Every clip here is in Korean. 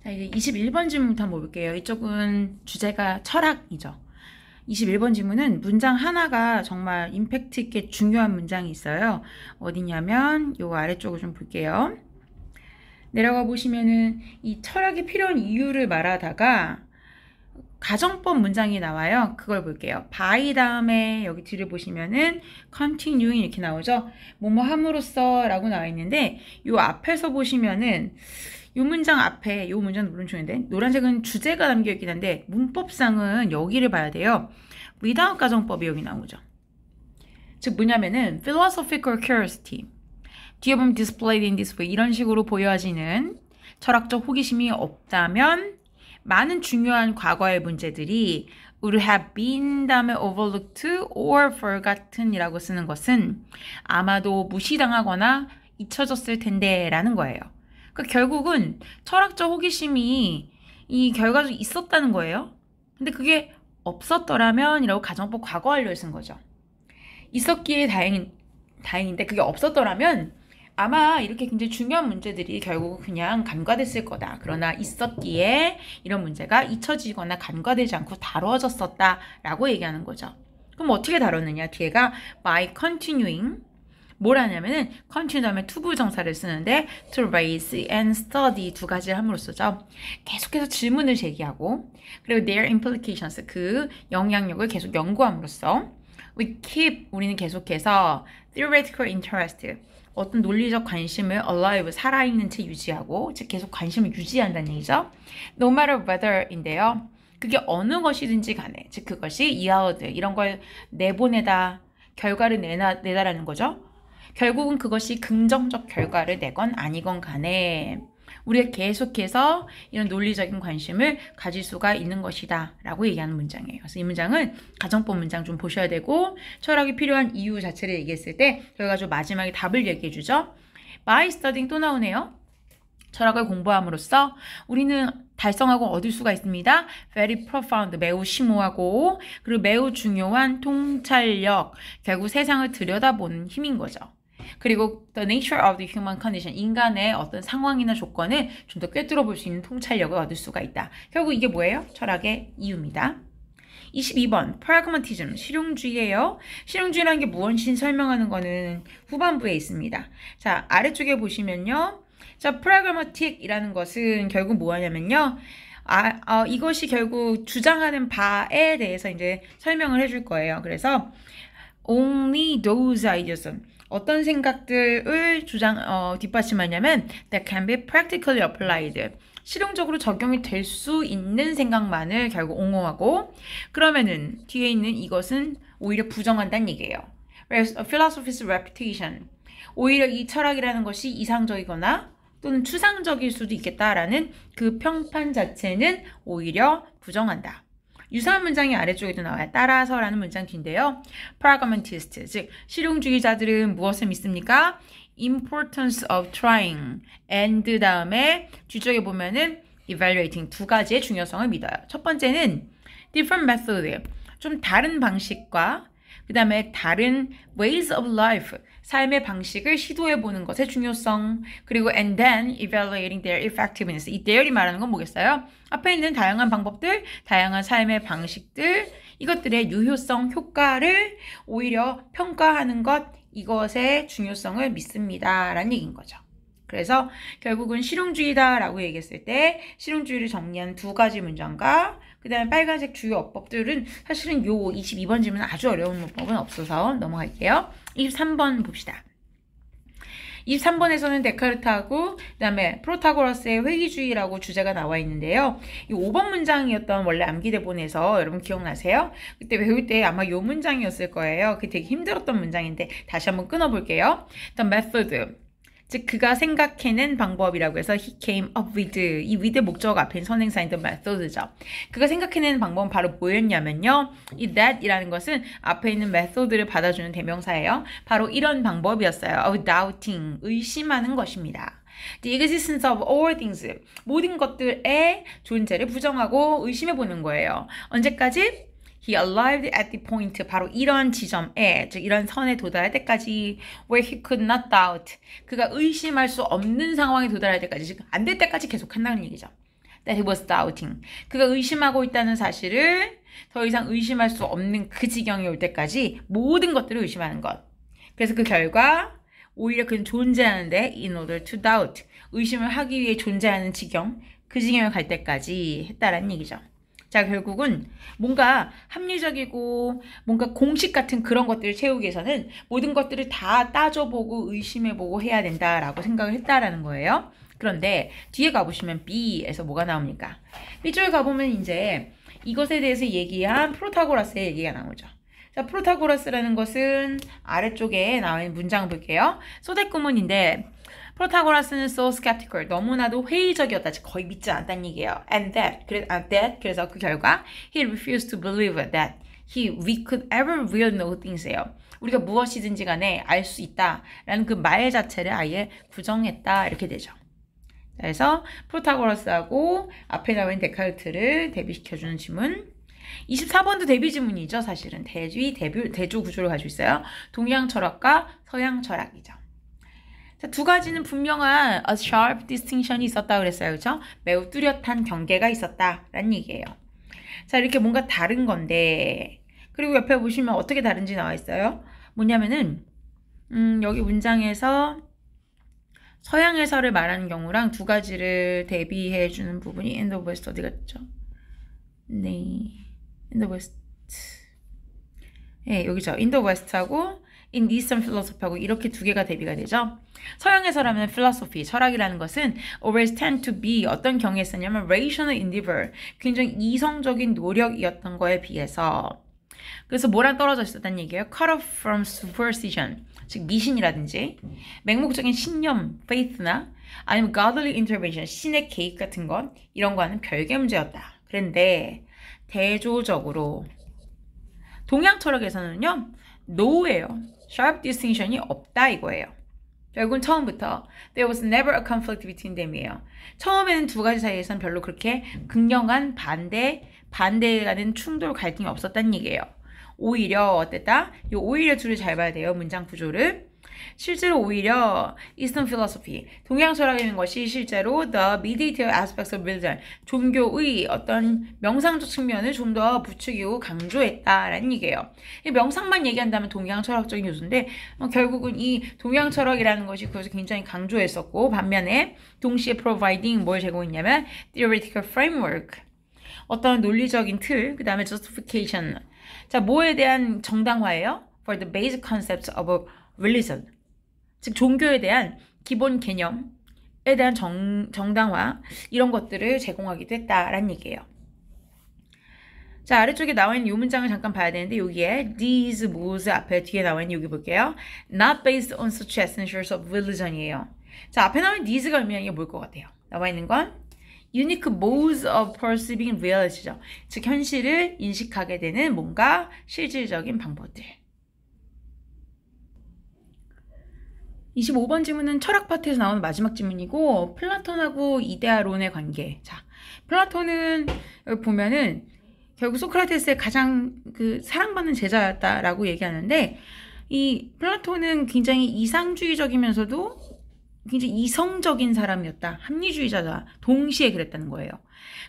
자, 이제 21번 질문부터 한번 볼게요. 이쪽은 주제가 철학이죠. 21번 질문은 문장 하나가 정말 임팩트 있게 중요한 문장이 있어요. 어디냐면 요 아래쪽을 좀 볼게요. 내려가 보시면은 이 철학이 필요한 이유를 말하다가 가정법 문장이 나와요. 그걸 볼게요. by 다음에 여기 뒤를 보시면은 continuing 이렇게 나오죠. 뭐뭐 함으로써 라고 나와 있는데 요 앞에서 보시면은 요 문장 앞에 요 문장은 물론 좋은데 노란색은 주제가 담겨 있긴 한데 문법상은 여기를 봐야 돼요. without 가정법이 여기 나오죠. 즉 뭐냐면은 philosophical curiosity 뒤에 보면 displayed in this way 이런 식으로 보여지는 철학적 호기심이 없다면 많은 중요한 과거의 문제들이 would have been 다음에 overlooked or forgotten 이라고 쓰는 것은 아마도 무시당하거나 잊혀졌을 텐데 라는 거예요. 그러니까 결국은 철학적 호기심이 이 결과적으로 있었다는 거예요. 근데 그게 없었더라면 이라고 가정법 과거 완료를 쓴 거죠. 있었기에 다행인데 그게 없었더라면 아마 이렇게 굉장히 중요한 문제들이 결국 그냥 간과됐을 거다. 그러나 있었기에 이런 문제가 잊혀지거나 간과되지 않고 다뤄졌었다라고 얘기하는 거죠. 그럼 어떻게 다뤘느냐? 뒤에가 by continuing 뭘 하냐면은 continue 다음에 to 부정사를 쓰는데 to raise and study 두 가지를 함으로써죠. 계속해서 질문을 제기하고 그리고 their implications 그 영향력을 계속 연구함으로써 we keep 우리는 계속해서 theoretical interest 어떤 논리적 관심을 alive, 살아있는 채 유지하고 즉 계속 관심을 유지한다는 얘기죠. No matter whether인데요. 그게 어느 것이든지 간에 즉 그것이 yield, 이런 걸 내보내다, 결과를 내다라는 거죠. 결국은 그것이 긍정적 결과를 내건 아니건 간에 우리가 계속해서 이런 논리적인 관심을 가질 수가 있는 것이다 라고 얘기하는 문장이에요. 그래서 이 문장은 가정법 문장 좀 보셔야 되고 철학이 필요한 이유 자체를 얘기했을 때 결과적으로 마지막에 답을 얘기해 주죠. by studying 또 나오네요. 철학을 공부함으로써 우리는 달성하고 얻을 수가 있습니다. very profound, 매우 심오하고 그리고 매우 중요한 통찰력, 결국 세상을 들여다보는 힘인 거죠. 그리고 the nature of the human condition, 인간의 어떤 상황이나 조건을 좀 더 꿰뚫어 볼 수 있는 통찰력을 얻을 수가 있다. 결국 이게 뭐예요? 철학의 이유입니다. 22번 pragmatism, 실용주의예요. 실용주의라는 게 무엇인지 설명하는 거는 후반부에 있습니다. 자, 아래쪽에 보시면요. 자, pragmatic이라는 것은 결국 뭐하냐면요. 이것이 결국 주장하는 바에 대해서 이제 설명을 해줄 거예요. 그래서 only those ideas, 어떤 생각들을 뒷받침하냐면 that can be practically applied, 실용적으로 적용이 될 수 있는 생각만을 결국 옹호하고 그러면은 뒤에 있는 이것은 오히려 부정한다는 얘기예요. Whereas a philosophy's reputation, 오히려 이 철학이라는 것이 이상적이거나 또는 추상적일 수도 있겠다라는 그 평판 자체는 오히려 부정한다. 유사한 문장이 아래쪽에도 나와요. 따라서라는 문장 뒤인데요. pragmatist, 즉 실용주의자들은 무엇을 믿습니까? importance of trying and 다음에 뒤쪽에 보면은 evaluating 두 가지의 중요성을 믿어요. 첫 번째는 different method, 좀 다른 방식과 그 다음에 다른 ways of life, 삶의 방식을 시도해보는 것의 중요성, 그리고 and then evaluating their effectiveness. 이 theor이 말하는 건 뭐겠어요? 앞에 있는 다양한 방법들, 다양한 삶의 방식들, 이것들의 유효성, 효과를 오히려 평가하는 것, 이것의 중요성을 믿습니다 라는 얘기인 거죠. 그래서 결국은 실용주의다라고 얘기했을 때 실용주의를 정리한 두 가지 문장과 그 다음에 빨간색 주요 어법들은 사실은 요 22번 질문은 아주 어려운 어법은 없어서 넘어갈게요. 23번 봅시다. 23번에서는 데카르트하고 그 다음에 프로타고라스의 회귀주의라고 주제가 나와 있는데요. 이 5번 문장이었던 원래 암기대본에서 여러분 기억나세요? 그때 외울 때 아마 이 문장이었을 거예요. 그게 되게 힘들었던 문장인데 다시 한번 끊어볼게요. The method, 즉 그가 생각해낸 방법이라고 해서 he came up with, 이 with 목적 앞에 선행사인 the method죠. 그가 생각해낸 방법은 바로 뭐였냐면요. 이 that이라는 것은 앞에 있는 method를 받아주는 대명사예요. 바로 이런 방법이었어요. of doubting, 의심하는 것입니다. The existence of all things, 모든 것들의 존재를 부정하고 의심해보는 거예요. 언제까지? He arrived at the point, 바로 이런 지점에, 즉 이런 선에 도달할 때까지 where he could not doubt, 그가 의심할 수 없는 상황에 도달할 때까지, 즉 안 될 때까지 계속 한다는 얘기죠. that he was doubting. 그가 의심하고 있다는 사실을 더 이상 의심할 수 없는 그 지경이 올 때까지 모든 것들을 의심하는 것. 그래서 그 결과 오히려 그는 존재하는데 in order to doubt. 의심을 하기 위해 존재하는 지경, 그 지경을 갈 때까지 했다라는 얘기죠. 자, 결국은 뭔가 합리적이고 뭔가 공식 같은 그런 것들을 채우기 위해서는 모든 것들을 다 따져보고 의심해보고 해야 된다라고 생각을 했다라는 거예요. 그런데 뒤에 가보시면 B에서 뭐가 나옵니까? B쪽에 가보면 이제 이것에 대해서 얘기한 프로타고라스의 얘기가 나오죠. 자, 프로타고라스라는 것은 아래쪽에 나와 있는 문장 볼게요. 소대구문인데 프로타고라스는 so skeptical, 너무나도 회의적이었다, 거의 믿지 않았다는 얘기예요. And that, 그래서 그 결과 he refused to believe that we could ever really know things예요. 우리가 무엇이든지 간에 알 수 있다라는 그 말 자체를 아예 부정했다 이렇게 되죠. 그래서 프로타고라스하고 앞에 나와 있는 데카르트를 대비시켜주는 지문. 24번도 대비 지문이죠. 사실은 대조 구조를 가지고 있어요. 동양 철학과 서양 철학이죠. 자, 두 가지는 분명한 a sharp distinction이 있었다 그랬어요. 그렇죠? 매우 뚜렷한 경계가 있었다라는 얘기예요. 자, 이렇게 뭔가 다른 건데, 그리고 옆에 보시면 어떻게 다른지 나와 있어요. 뭐냐면은 여기 문장에서 서양 해설을 말하는 경우랑 두 가지를 대비해 주는 부분이 in the west 어디 갔죠? 네, in the west. 네, 여기죠. in the west하고 in the eastern philosophy하고 이렇게 두 개가 대비가 되죠. 서양 해설하면 philosophy, 철학이라는 것은 always tend to be 어떤 경우에 있었냐면 rational endeavor, 굉장히 이성적인 노력이었던 거에 비해서 그래서 뭐랑 떨어져 있었다는 얘기예요. cut off from superstition, 즉 미신이라든지 맹목적인 신념, faith나 아니면 godly intervention, 신의 개입 같은 것 이런 거와는 별개 문제였다. 그런데 대조적으로 동양 철학에서는요, no예요. sharp distinction이 없다 이거예요. 결국은 처음부터 there was never a conflict between them이에요. 처음에는 두 가지 사이에서는 별로 그렇게 극명한 반대가 된 충돌 갈등이 없었다는 얘기예요. 오히려 어땠다? 이 오히려 줄을 잘 봐야 돼요. 문장 구조를. 실제로 오히려 Eastern philosophy, 동양 철학이라는 것이 실제로 the meditative aspects of religion, 종교의 어떤 명상적 측면을 좀 더 부추기고 강조했다라는 얘기예요. 명상만 얘기한다면 동양 철학적인 요소인데 결국은 이 동양 철학이라는 것이 그것을 굉장히 강조했었고 반면에 동시에 providing 뭘 제공했냐면 theoretical framework, 어떤 논리적인 틀, 그 다음에 justification. 자, 뭐에 대한 정당화예요? For the basic concepts of a religion. 즉 종교에 대한 기본 개념에 대한 정당화 이런 것들을 제공하기도 했다라는 얘기예요. 자, 아래쪽에 나와 있는 이 문장을 잠깐 봐야 되는데 여기에 these moves 앞에 뒤에 나와 있는 여기 볼게요. Not based on such essentials of religion이에요. 자, 앞에 나와 있는 these가 의미하는 게 뭘 것 같아요? 나와 있는 건 unique modes of perceiving reality죠. 즉 현실을 인식하게 되는 뭔가 실질적인 방법들. 25번 질문은 철학 파트에서 나오는 마지막 질문이고 플라톤하고 이데아론의 관계. 자, 플라톤은 여기 보면은 결국 소크라테스의 가장 사랑받는 제자였다라고 얘기하는데 이 플라톤은 굉장히 이상주의적이면서도 굉장히 이성적인 사람이었다. 합리주의자다. 동시에 그랬다는 거예요.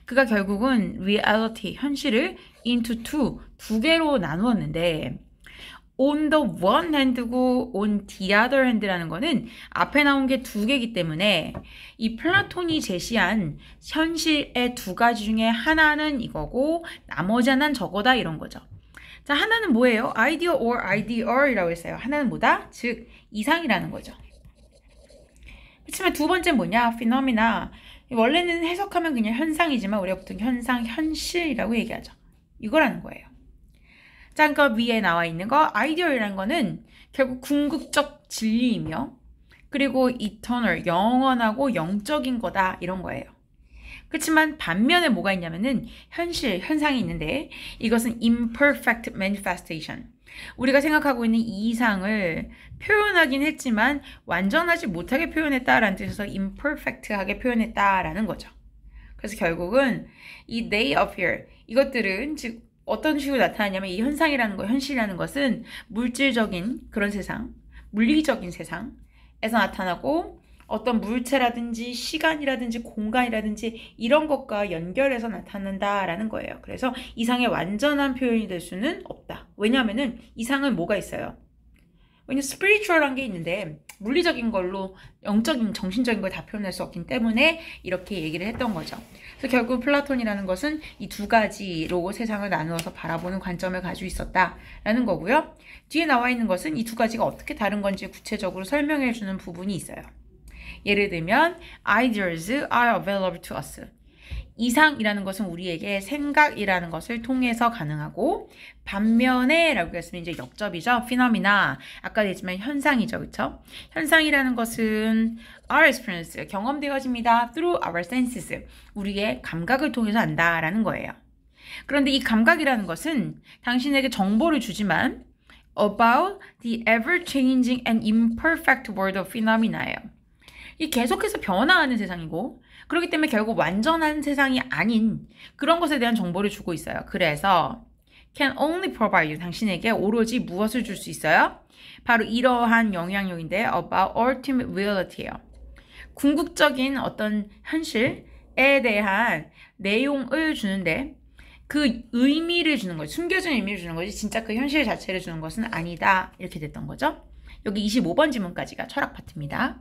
그가 결국은 reality, 현실을 into 두 개로 나누었는데 on the one hand고 on the other hand라는 거는 앞에 나온 게 두 개이기 때문에 이 플라톤이 제시한 현실의 두 가지 중에 하나는 이거고 나머지 하나는 저거다 이런 거죠. 자, 하나는 뭐예요? ideal or ideal이라고 했어요. 하나는 뭐다? 즉 이상이라는 거죠. 그렇지만 두 번째는 뭐냐? phenomena. 원래는 해석하면 그냥 현상이지만 우리가 보통 현상, 현실이라고 얘기하죠. 이거라는 거예요. 자, 그러니까 위에 나와 있는 거 아이디어이라는 거는 결국 궁극적 진리이며 그리고 eternal, 영원하고 영적인 거다 이런 거예요. 그렇지만 반면에 뭐가 있냐면은 현실, 현상이 있는데 이것은 imperfect manifestation. 우리가 생각하고 있는 이 이상을 표현하긴 했지만 완전하지 못하게 표현했다라는 뜻에서 imperfect하게 표현했다라는 거죠. 그래서 결국은 이 they appear, 이것들은 즉 어떤 식으로 나타나냐면 이 현상이라는 거, 현실이라는 것은 물질적인 그런 세상, 물리적인 세상에서 나타나고 어떤 물체라든지 시간이라든지 공간이라든지 이런 것과 연결해서 나타난다라는 거예요. 그래서 이상의 완전한 표현이 될 수는 없다. 왜냐하면은 이상은 뭐가 있어요? 왜냐면 스피리추얼한 게 있는데 물리적인 걸로 영적인 정신적인 걸 다 표현할 수 없기 때문에 이렇게 얘기를 했던 거죠. 그래서 결국 플라톤이라는 것은 이 두 가지로 세상을 나누어서 바라보는 관점을 가지고 있었다라는 거고요. 뒤에 나와 있는 것은 이 두 가지가 어떻게 다른 건지 구체적으로 설명해 주는 부분이 있어요. 예를 들면 ideas are available to us. 이상이라는 것은 우리에게 생각이라는 것을 통해서 가능하고 반면에 라고 했으면 이제 역접이죠. phenomena. 아까 얘기했지만 현상이죠. 그렇죠? 현상이라는 것은 our experience, 경험되어집니다. through our senses. 우리의 감각을 통해서 안다라는 거예요. 그런데 이 감각이라는 것은 당신에게 정보를 주지만 about the ever-changing and imperfect world of phenomena예요. 이 계속해서 변화하는 세상이고 그렇기 때문에 결국 완전한 세상이 아닌 그런 것에 대한 정보를 주고 있어요. 그래서 can only provide you, 당신에게 오로지 무엇을 줄 수 있어요? 바로 이러한 영향력인데 about ultimate reality예요. 궁극적인 어떤 현실에 대한 내용을 주는데 그 의미를 주는 거지, 숨겨진 의미를 주는 거지 진짜 그 현실 자체를 주는 것은 아니다. 이렇게 됐던 거죠. 여기 25번 지문까지가 철학 파트입니다.